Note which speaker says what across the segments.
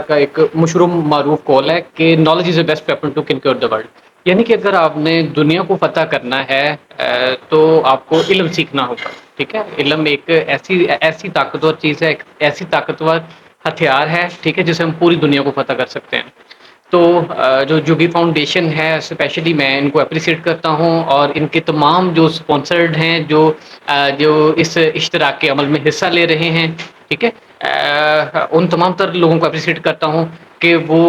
Speaker 1: का एक मशहूर मारूफ कॉल है कि knowledge is the best weapon to conquer the world. यानी कि अगर आपने दुनिया को फ़तह करना है तो आपको इल्म सीखना होगा, ठीक है? इल्म एक ऐसी ऐसी ताकतवर चीज़ है, एक ऐसी ताकतवर हथियार है, ठीक है? जिससे हम पूरी दुनिया को फ़तह कर सकते हैं। तो जो जुबी फाउंडेशन है स्पेशली मैं इनको एप्रिशिएट करता हूँ और इनके तमाम जो स्पॉन्सर्ड हैं जो इस इश्तराक के अमल में हिस्सा ले रहे हैं, ठीक है? उन तमाम तर लोगों को एप्रिशिएट करता हूँ कि वो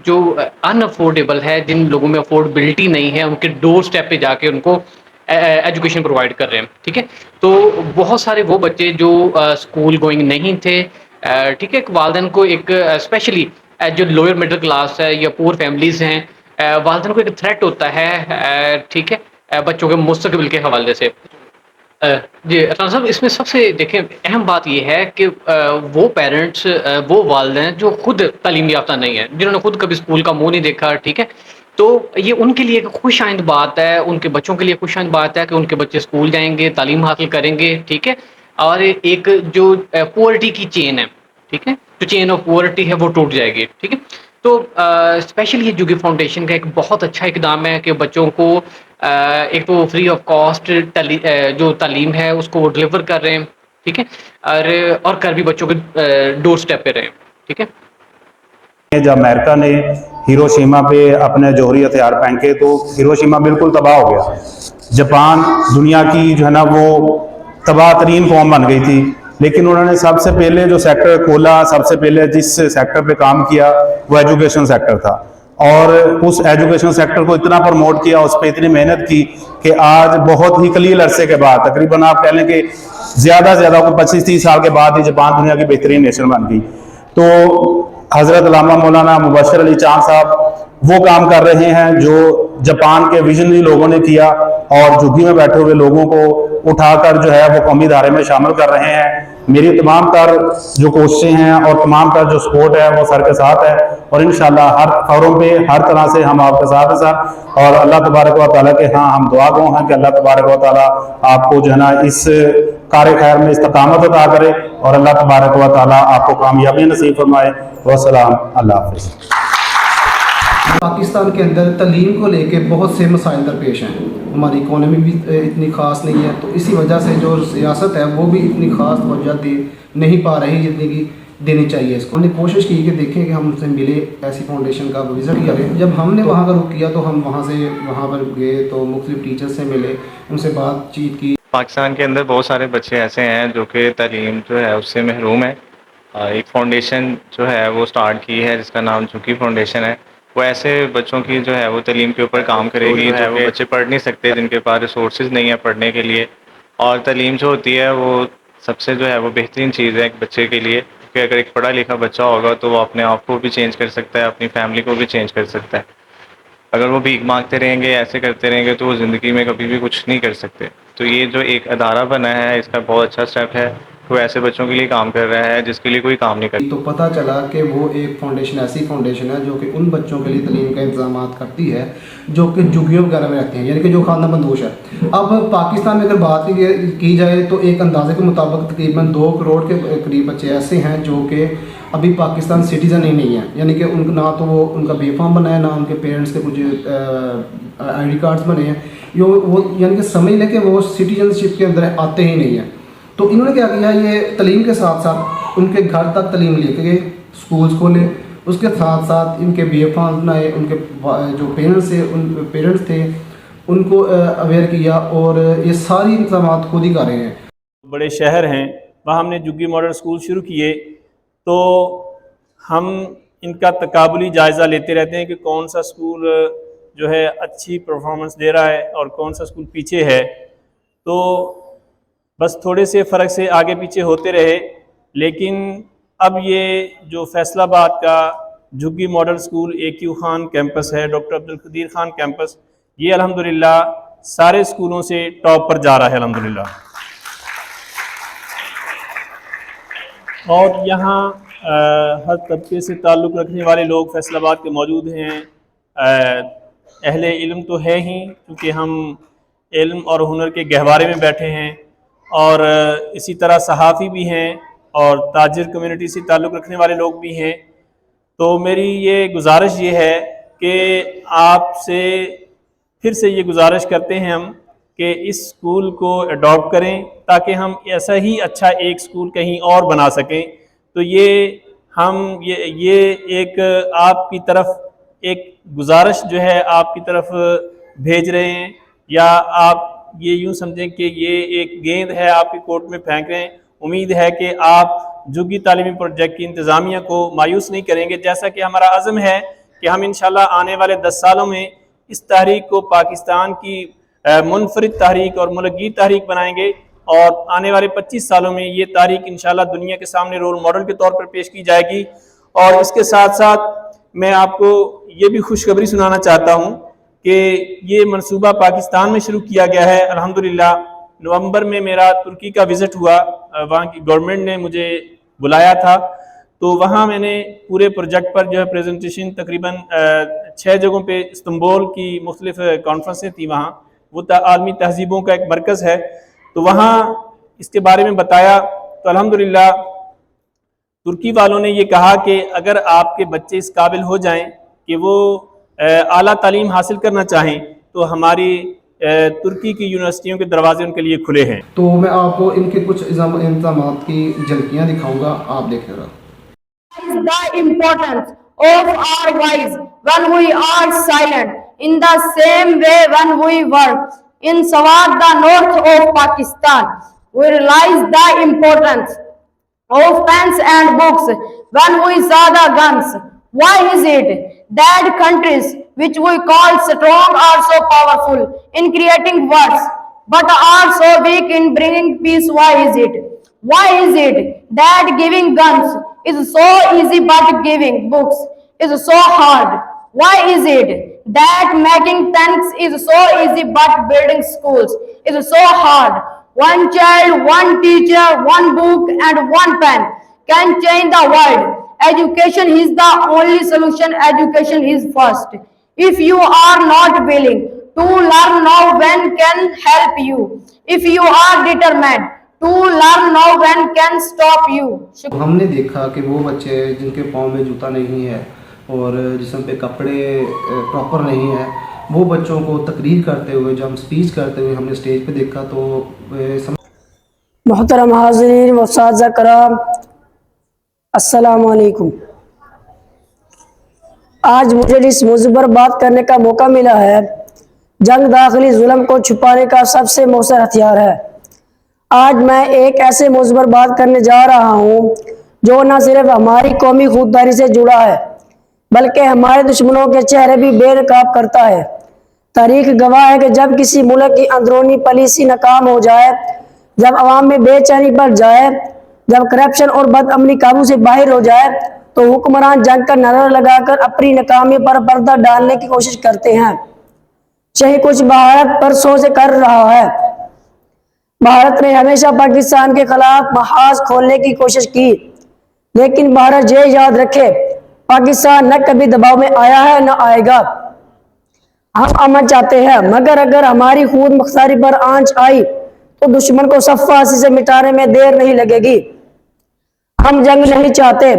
Speaker 1: जो अनअफोर्डेबल है, जिन लोगों में अफोर्डेबिलिटी नहीं है, उनके डोर स्टेप पे जाके उनको एजुकेशन प्रोवाइड कर रहे हैं, ठीक है? तो बहुत सारे वो बच्चे जो स्कूल गोइंग नहीं थे, ठीक है? वालिदैन को एक स्पेशली जो लोअर मिडिल क्लास है या पुअर फैमिलीज़ हैं, वालिदैन को एक थ्रेट होता है, ठीक है? बच्चों के मुस्तकबिल के हवाले से। अ, जी, अता साहब इसमें सबसे देखें अहम बात ये है कि वो पेरेंट्स वो वालिदैन जो खुद तालीम याफ़्ता नहीं है, जिन्होंने खुद कभी स्कूल का मुँह नहीं देखा, ठीक है? तो ये उनके लिए एक खुशआइंद बात है, उनके बच्चों के लिए खुशआइंद बात है कि उनके बच्चे स्कूल जाएँगे, तालीम हासिल करेंगे, ठीक है? और एक जो पुअर्टी की चेन है, ठीक है? जो चेन ऑफ पुअर्टी है वो टूट जाएगी, ठीक है? तो स्पेशली ये जुगी फाउंडेशन का एक बहुत अच्छा इकदाम है कि बच्चों को एक तो फ्री ऑफ कॉस्ट जो तालीम है उसको वो डिलीवर कर रहे हैं, ठीक है? और कर भी बच्चों के डोर स्टेप पे रहे हैं, ठीक है?
Speaker 2: जब अमेरिका ने हिरोशिमा पे अपने जौहरी हथियार फेंके तो हिरोशिमा बिल्कुल तबाह हो गया। जापान दुनिया की जो है ना वो तबाह तरीन कौम बन गई थी, लेकिन उन्होंने सबसे पहले जो सेक्टर खोला, सबसे पहले जिस सेक्टर पे काम किया वो एजुकेशन सेक्टर था। और उस एजुकेशन सेक्टर को इतना प्रमोट किया, उस पर इतनी मेहनत की कि आज बहुत ही कलील अरसे के बाद, तकरीबन आप कह लें कि ज़्यादा से ज़्यादा 25-30 साल के बाद ही जापान दुनिया की बेहतरीन नेशन बन गई। तो हज़रत अल्लामा मौलाना मुबशर अली चांद साहब वो काम कर रहे हैं जो जापान के विजनरी लोगों ने किया, और झुग्गी में बैठे हुए लोगों को उठाकर जो है वो कौमी धारे में शामिल कर रहे हैं। मेरी तमाम तर जो कोशिशें हैं और तमाम तर जो सपोर्ट है वो सर के साथ है, और इंशाल्लाह हर खबरों पे हर तरह से हम आपके साथ हैं सर। और अल्लाह तबारक व तआला के हाँ हम दुआ गो हैं कि अल्लाह तबारक व तआला आपको जो है ना इस कार्य खैर में इस्तकामत अता करे, और अल्लाह तबारक व तआला आपको कामयाबी नसीब फरमाए। वसलाम, अल्लाह हाफ़िज़।
Speaker 3: पाकिस्तान के अंदर तलीम को लेके बहुत से मसाइल दरपेश हैं। हमारी इकोनॉमी भी इतनी ख़ास नहीं है, तो इसी वजह से जो सियासत है वो भी इतनी ख़ास तवज्जो दे नहीं पा रही जितनी की देनी चाहिए। इसको हमने कोशिश की कि देखें कि हम उनसे मिले, ऐसी फाउंडेशन का विज़िट किया गया। जब हमने वहाँ का रुख किया तो हम वहाँ पर गए तो मुख्तलिफ टीचर्स से मिले, उनसे बातचीत की।
Speaker 4: पाकिस्तान के अंदर बहुत सारे बच्चे ऐसे हैं जो कि तालीम जो है उससे महरूम है। एक फाउंडेशन जो है वो स्टार्ट की है जिसका नाम जुकी फाउंडेशन है। वो ऐसे बच्चों की जो है वो तालीम के ऊपर काम करेगी जो है वो बच्चे पढ़ नहीं सकते, जिनके पास रिसोर्सेज नहीं है पढ़ने के लिए। और तालीम जो होती है वो सबसे जो है वो बेहतरीन चीज़ है एक बच्चे के लिए, कि अगर एक पढ़ा लिखा बच्चा होगा तो वो अपने आप को भी चेंज कर सकता है, अपनी फैमिली को भी चेंज कर सकता है। अगर वो भीख मांगते रहेंगे, ऐसे करते रहेंगे, तो वो ज़िंदगी में कभी भी कुछ नहीं कर सकते। तो ये जो एक अदारा बना है इसका बहुत अच्छा स्टेप है। वो ऐसे बच्चों के लिए काम कर रहा है जिसके लिए कोई काम नहीं कर।
Speaker 3: तो पता चला कि वो एक फाउंडेशन ऐसी फाउंडेशन है जो कि उन बच्चों के लिए तालीम का इंतजाम करती है जो कि झुग्गियों वगैरह में रहते हैं, यानी कि जो खाना बंदोश है। अब पाकिस्तान में अगर बात की जाए तो एक अंदाजे के मुताबिक तकरीबन 2 करोड़ के करीब बच्चे ऐसे हैं जो कि अभी पाकिस्तान सिटीज़न ही नहीं है, यानी कि उनका ना तो वो उनका बेफाम बना है, ना उनके पेरेंट्स के कुछ ID कार्ड्स बने हैं, वो यानी कि समझ लें कि वो सिटीजनशिप के अंदर आते ही नहीं हैं। तो इन्होंने क्या किया, ये तालीम के साथ साथ उनके घर तक तालीम लेके गए, स्कूल्स खोले, उसके साथ साथ इनके बेफाम बनाए, उनके जो पेरेंट्स थे उनको अवेयर किया, और ये सारी इंतजाम खुद ही कर रहे हैं।
Speaker 5: बड़े शहर हैं वहाँ हमने जुग्गी मॉडल स्कूल शुरू किए, तो हम इनका तकाबुली जायज़ा लेते रहते हैं कि कौन सा स्कूल जो है अच्छी परफॉर्मेंस दे रहा है और कौन सा स्कूल पीछे है। तो बस थोड़े से फ़र्क से आगे पीछे होते रहे, लेकिन अब ये जो फैसलाबाद का झुग्गी model school AQ Khan campus है, डॉक्टर अब्दुल कदीर खान कैंपस, ये अल्हम्दुलिल्लाह सारे स्कूलों से टॉप पर जा रहा है अल्हम्दुलिल्लाह। और यहाँ हर तबके से ताल्लुक़ रखने वाले लोग फैसलाबाद के मौजूद हैं। अहले इल्म तो है ही, क्योंकि हम इल्म और हुनर के गहवारे में बैठे हैं, और इसी तरह सहाफ़ी भी हैं और ताजिर कम्युनिटी से ताल्लुक़ रखने वाले लोग भी हैं। तो मेरी ये गुजारिश ये है कि आपसे फिर से ये गुजारिश करते हैं हम कि इस स्कूल को अडॉप्ट करें ताकि हम ऐसा ही अच्छा एक स्कूल कहीं और बना सकें। तो ये एक आपकी तरफ एक गुजारिश जो है आपकी तरफ भेज रहे हैं, या आप ये यूं समझें कि ये एक गेंद है आपके कोर्ट में फेंक रहे हैं। उम्मीद है कि आप जुगी तालीमी प्रोजेक्ट की इंतज़ामिया को मायूस नहीं करेंगे, जैसा कि हमारा अज़म है कि हम इंशाल्लाह आने वाले 10 सालों में इस तहरीक को पाकिस्तान की मुनफरिद तहरीक और मुल्की तहरीक बनाएंगे, और आने वाले 25 सालों में ये तहरीक इंशाल्लाह दुनिया के सामने रोल मॉडल के तौर पर पेश की जाएगी। और इसके साथ साथ मैं आपको ये भी खुशखबरी सुनाना चाहता हूँ कि ये मनसूबा पाकिस्तान में शुरू किया गया है। अल्हम्दुलिल्लाह नवंबर में मेरा तुर्की का विज़िट हुआ, वहाँ की गवर्नमेंट ने मुझे बुलाया था, तो वहाँ मैंने पूरे प्रोजेक्ट पर जो है प्रेजेंटेशन तकरीबन 6 जगहों पे इस्तांबुल की मुख्तलिफ कॉन्फ्रेंसें थी, वहाँ वो आलमी तहजीबों का एक मरकज़ है, तो वहाँ इसके बारे में बताया। तो अल्हम्दुलिल्लाह तुर्की वालों ने ये कहा कि अगर आपके बच्चे इस काबिल हो जाएं कि वो आला तालीम हासिल करना चाहें तो हमारी तुर्की की यूनिवर्सिटियों के दरवाजे उनके लिए खुले हैं।
Speaker 3: तो मैं आपको इनके कुछ इंतज़ामात की झलकियाँ दिखाऊंगा, आप देखेगा।
Speaker 6: The importance of our voice when we are silent, in the same way when we work in Swat, the north of Pakistan, we realize the importance of pens and books when we saw the guns. Why is it that countries which we call strong are so powerful in creating wars but are so weak in bringing peace? Why is it? Why is it that giving guns is so easy but giving books is so hard? Why is it that making tanks is so easy but building schools is so hard? One child, one teacher, one book and one pen can change the world. Education is the only solution. Education is first. If you are not willing to learn now, when can help you? If you are determined to learn now, when can stop you?
Speaker 3: हमने देखा कि वो बच्चे जिनके पाँव में जूता नहीं है और जिस्म पे कपड़े प्रॉपर नहीं है, वो बच्चों को तकरीर करते हुए, जब हम स्पीच करते हुए हमने स्टेज पे देखा तो
Speaker 7: मोहतरम हाज़रीन व साज़ा कराम, अस्सलामु अलैकुम। आज मुझे इस मौजू पर बात करने का मौका मिला है। जंग दाखिली जुल्म को छुपाने का सबसे मौसर हथियार है। आज मैं एक ऐसे मौजू पर बात करने जा रहा हूँ जो न सिर्फ हमारी कौमी खुददारी से जुड़ा है बल्कि हमारे दुश्मनों के चेहरे भी बेनकाब करता है। तारीख गवाह है कि जब किसी मुल्क की अंदरूनी पॉलिसी नाकाम हो जाए, जब अवाम में बेचैनी बढ़ जाए, जब करप्शन और बदअमनी काबू से बाहर हो जाए, तो हुक्मरान जंग का नजर लगाकर अपनी नाकामी पर पर्दा डालने की कोशिश करते हैं। यही कुछ भारत परसों से कर रहा है। भारत ने हमेशा पाकिस्तान के खिलाफ महाज खोलने की कोशिश की, लेकिन भारत ये याद रखे, पाकिस्तान न कभी दबाव में आया है न आएगा। हम अमन चाहते हैं, मगर अगर हमारी खुद मुख्तारी पर आंच आई तो दुश्मन को सफ़ासी से मिटाने में देर नहीं लगेगी। हम जंग नहीं चाहते,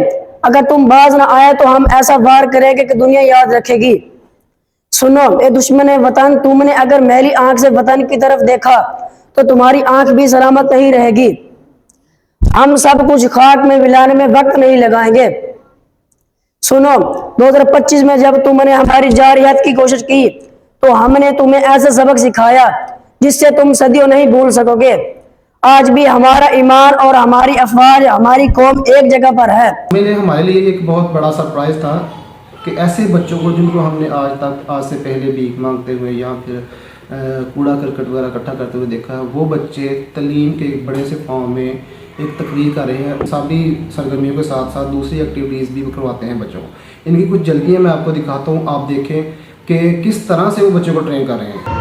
Speaker 7: अगर तुम बाज न आए तो हम ऐसा वार करेंगे कि दुनिया याद रखेगी। सुनो ए दुश्मन वतन, तुमने अगर मैली आंख से वतन की तरफ देखा तो तुम्हारी आंख भी सलामत नहीं रहेगी। हम सब कुछ खाक में मिलाने में वक्त नहीं लगाएंगे। सुनो 2025 में जब तुमने हमारी जारियत की कोशिश की तो हमने तुम्हें ऐसा सबक सिखाया जिससे तुम सदियों नहीं भूल सकोगे। आज भी हमारा ईमान और हमारी अफवाज, हमारी कौम एक जगह पर है।
Speaker 3: हमारे लिए एक बहुत बड़ा सरप्राइज था कि ऐसे बच्चों को जिनको हमने आज से पहले भीख मांगते हुए या फिर कूड़ा करकट वगैरह इकट्ठा करते हुए देखा है, वो बच्चे तालीम के एक बड़े से फॉर्म में एक तकरीर कर रहे हैं। सभी सरगर्मियों के साथ साथ दूसरी एक्टिविटीज़ भी करवाते हैं बच्चों को। इनकी कुछ झलकियाँ मैं आपको दिखाता हूँ, आप देखें कि किस तरह से वो बच्चों को ट्रेन कर रहे हैं।